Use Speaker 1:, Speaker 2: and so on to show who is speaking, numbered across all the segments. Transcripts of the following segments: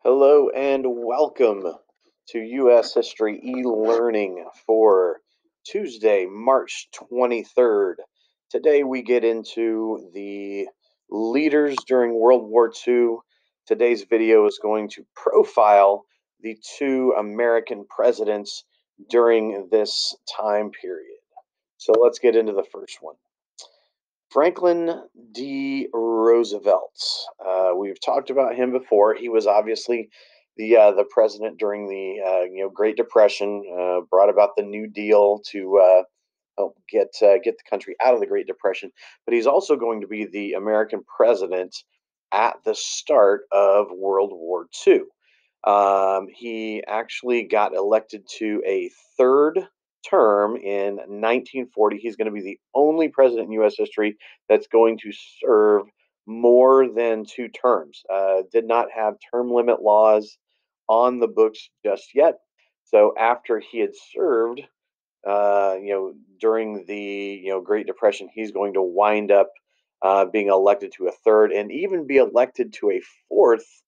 Speaker 1: Hello and welcome to U.S. History e-learning for Tuesday, March 23rd. Today we get into the leaders during World War II. Today's video is going to profile the two American presidents during this time period. So let's get into the first one. Franklin D. Roosevelt. We've talked about him before. He was obviously the president during the Great Depression. Brought about the New Deal to help get the country out of the Great Depression. But he's also going to be the American president at the start of World War II. He actually got elected to a third term in 1940. He's going to be the only president in U.S. history that's going to serve more than two terms. Did not have term limit laws on the books just yet. So after he had served, during the Great Depression, he's going to wind up being elected to a third and even be elected to a fourth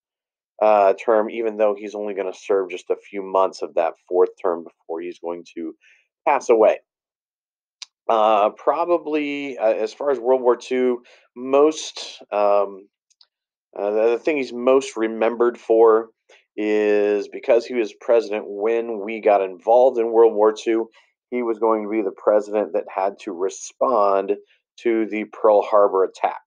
Speaker 1: term, even though he's only going to serve just a few months of that fourth term before he's going to pass away. Probably, as far as World War II, most the thing he's most remembered for is because he was president when we got involved in World War II. He was going to be the president that had to respond to the Pearl Harbor attack.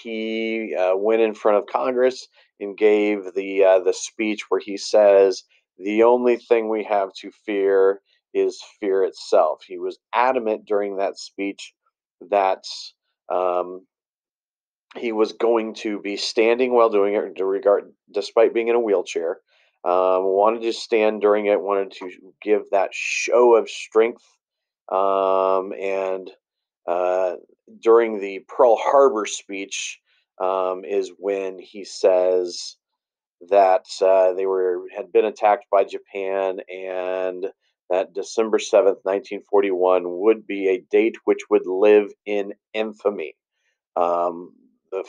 Speaker 1: He went in front of Congress and gave the speech where he says, "The only thing we have to fear is fear itself." He was adamant during that speech that um, he was going to be standing while doing it, despite being in a wheelchair. Wanted to stand during it, wanted to give that show of strength, and during the Pearl Harbor speech is when he says that they had been attacked by Japan, and that December 7th, 1941 would be a date which would live in infamy. The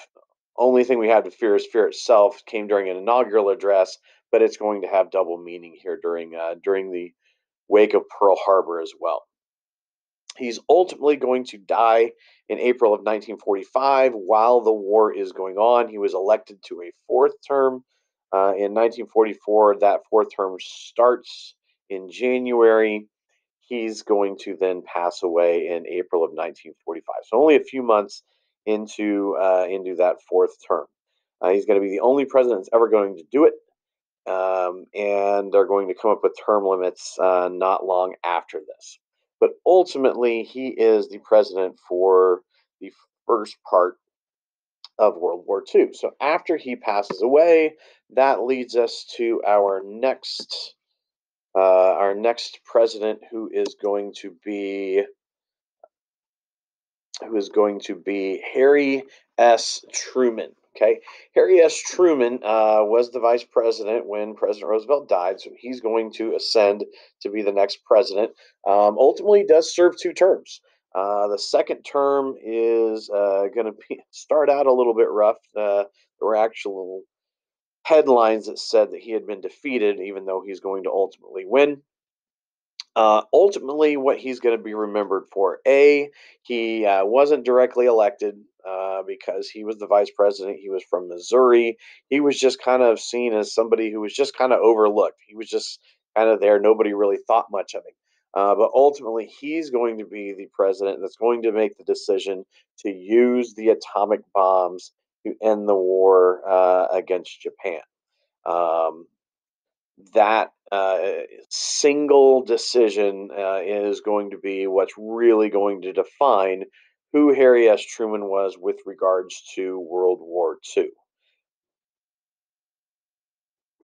Speaker 1: only thing we have to fear is fear itself came during an inaugural address, but it's going to have double meaning here during the wake of Pearl Harbor as well. He's ultimately going to die in April of 1945 while the war is going on. He was elected to a fourth term in 1944. That fourth term starts in January. He's going to then pass away in April of 1945. So only a few months into that fourth term. He's going to be the only president that's ever going to do it, and they're going to come up with term limits not long after this. But ultimately, he is the president for the first part of World War II. So after he passes away, that leads us to our next president, who is going to be Harry S. Truman. Okay, Harry S. Truman was the vice president when President Roosevelt died, so he's going to ascend to be the next president. Ultimately, does serve two terms. The second term is going to start out a little bit rough. There were actual headlines that said that he had been defeated, even though he's going to ultimately win. Ultimately, what he's going to be remembered for, he wasn't directly elected because he was the vice president. He was from Missouri. He was just kind of seen as somebody who was just kind of overlooked. He was just kind of there. Nobody really thought much of him. But ultimately, he's going to be the president that's going to make the decision to use the atomic bombs to end the war against Japan. Um, that single decision is going to be what's really going to define who Harry S. Truman was with regards to World War II.